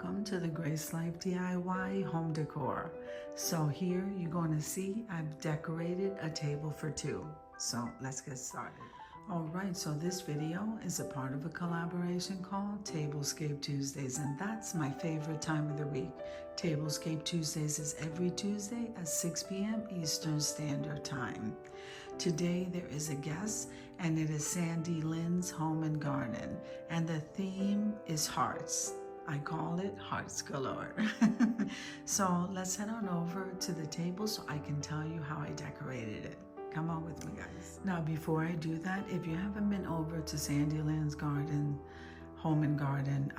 welcome to the Grace Life DIY home decor. So here you're going to see I've decorated a table for two. So let's get started. Alright, so this video is a part of a collaboration called TABLESCAPE Tuesdays, and that's my favorite time of the week. TABLESCAPE Tuesdays is every Tuesday at 6 p.m. Eastern Standard Time. Today there is a guest, and it is Sandy Lynn's Home and Garden, and the theme is hearts. I call it Hearts Galore. So let's head on over to the table so I can tell you how I decorated it. Come on with me, guys. Now, before I do that, if you haven't been over to Sandy Lynn's Home and Garden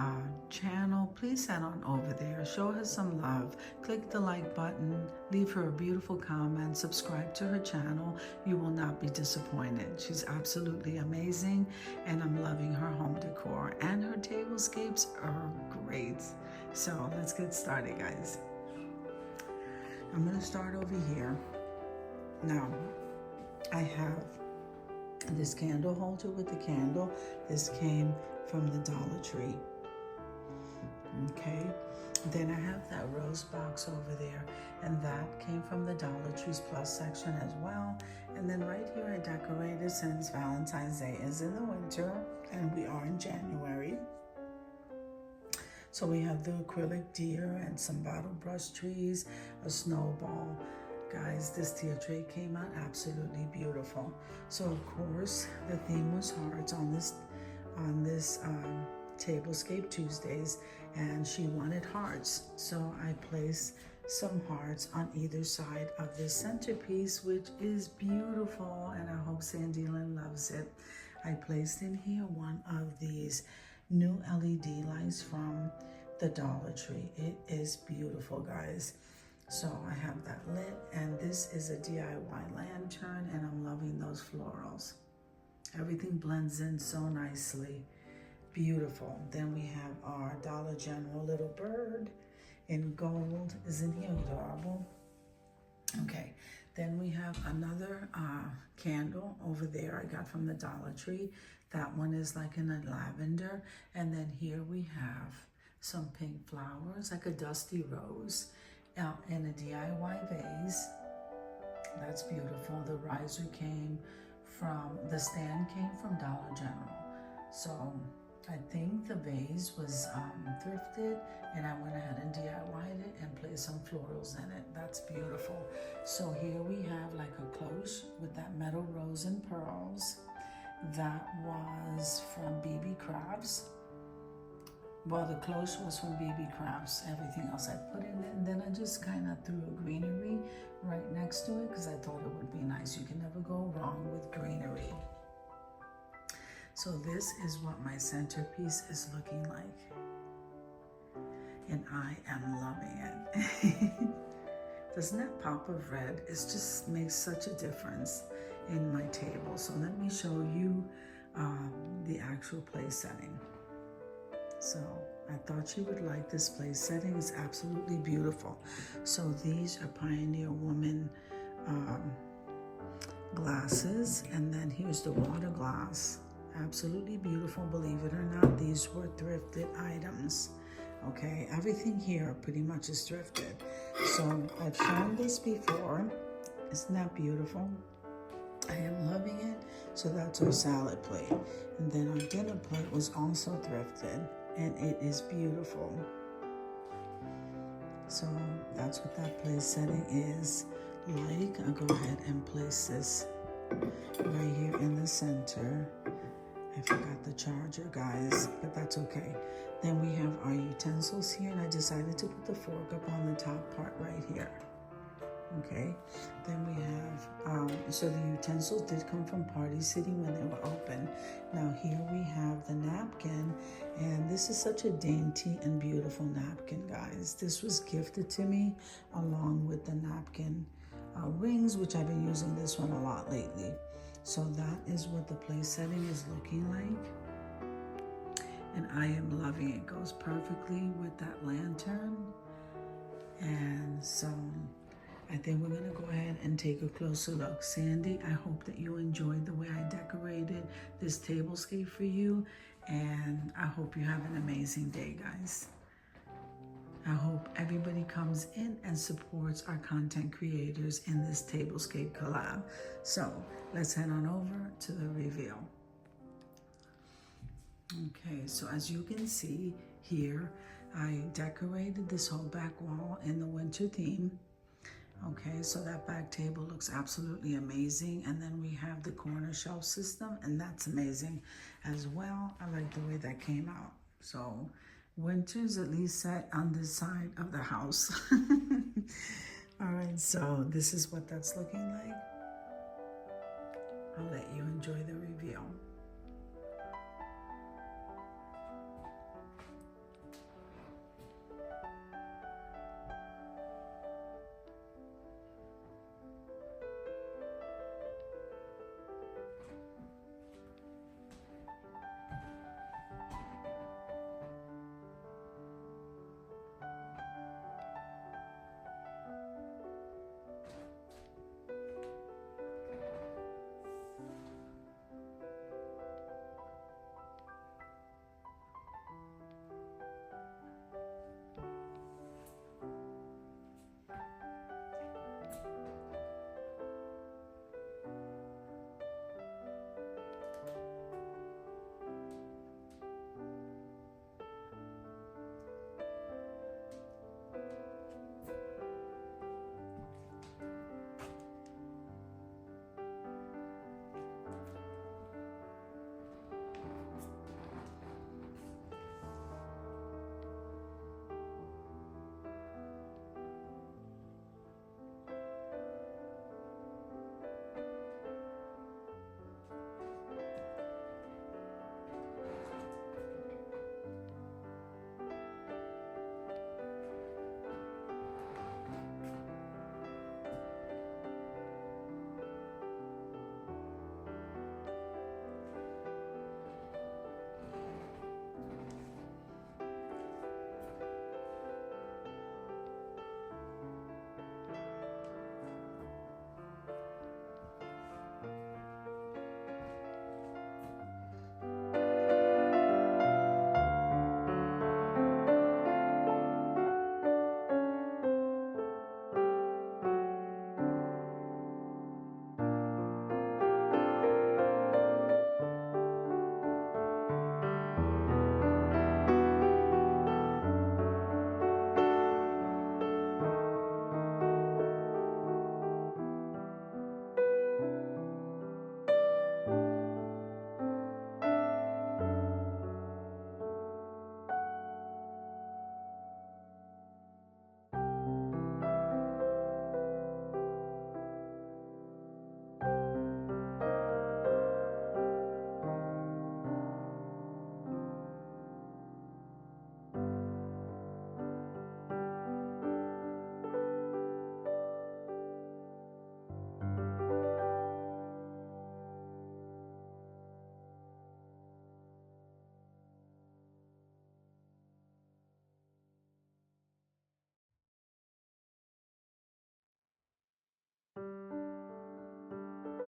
channel, please head on over there. Show her some love. Click the like button. Leave her a beautiful comment. Subscribe to her channel. You will not be disappointed. She's absolutely amazing, and I'm loving her home decor. And her tablescapes are great. So let's get started, guys. I'm going to start over here. Now, I have this candle holder with the candle. This came from the Dollar Tree. Okay, then I have that rose box over there, and that came from the Dollar Tree's Plus section as well. And then right here I decorated, since Valentine's Day is in the winter and we are in January. So we have the acrylic deer and some bottle brush trees, a snowball. Guys, this tier tray came out absolutely beautiful. So of course the theme was hearts on this Tablescape Tuesdays, and she wanted hearts. So I placed some hearts on either side of this centerpiece, which is beautiful, and I hope Sandy Lynn loves it. I placed in here one of these new LED lights from the Dollar Tree. It is beautiful, guys. So I have that lit, and this is a DIY lantern, and I'm loving those florals. Everything blends in so nicely. Beautiful. Then we have our Dollar General little bird in gold. Isn't he adorable? Okay. Then we have another candle over there I got from the Dollar Tree. That one is like in a lavender. And then here we have some pink flowers, like a dusty rose, in a DIY vase. That's beautiful. The riser the stand came from Dollar General. So I think the vase was thrifted, and I went ahead and DIY'd it and placed some florals in it. That's beautiful. So here we have like a cloche with that metal rose and pearls. That was from BB Crafts. Well, the cloche was from BB Crafts. Everything else I put in it, and then I just kind of threw a greenery right next to it because I thought it would be nice. You can never go wrong with greenery. So this is what my centerpiece is looking like, and I am loving it. Doesn't that pop of red? It just makes such a difference in my table. So let me show you the actual place setting. So I thought you would like this place setting. It's absolutely beautiful. So these are Pioneer Woman glasses, and then here's the water glass. Absolutely beautiful. Believe it or not, these were thrifted items. Okay, everything here pretty much is thrifted. So I've shown this before. Isn't that beautiful? I am loving it. So that's our salad plate, and then our dinner plate was also thrifted, and it is beautiful. So that's what that place setting is like. I'll go ahead and place this right here in the center. I forgot the charger, guys, but that's okay. Then we have our utensils here, and I decided to put the fork up on the top part right here. Okay, then we have, so the utensils did come from Party City when they were open. Now here we have the napkin, and this is such a dainty and beautiful napkin, guys. This was gifted to me along with the napkin rings, which I've been using this one a lot lately. So that is what the place setting is looking like, and I am loving it. It goes perfectly with that lantern. And so I think we're gonna go ahead and take a closer look. Sandy, I hope that you enjoyed the way I decorated this tablescape for you, and I hope you have an amazing day, guys. I hope everybody comes in and supports our content creators in this Tablescape collab. So let's head on over to the reveal. Okay, so as you can see here, I decorated this whole back wall in the winter theme. Okay, so that back table looks absolutely amazing. And then we have the corner shelf system, and that's amazing as well. I like the way that came out. So winter's at least set on this side of the house. All right, so this is what that's looking like. I'll let you enjoy the reveal.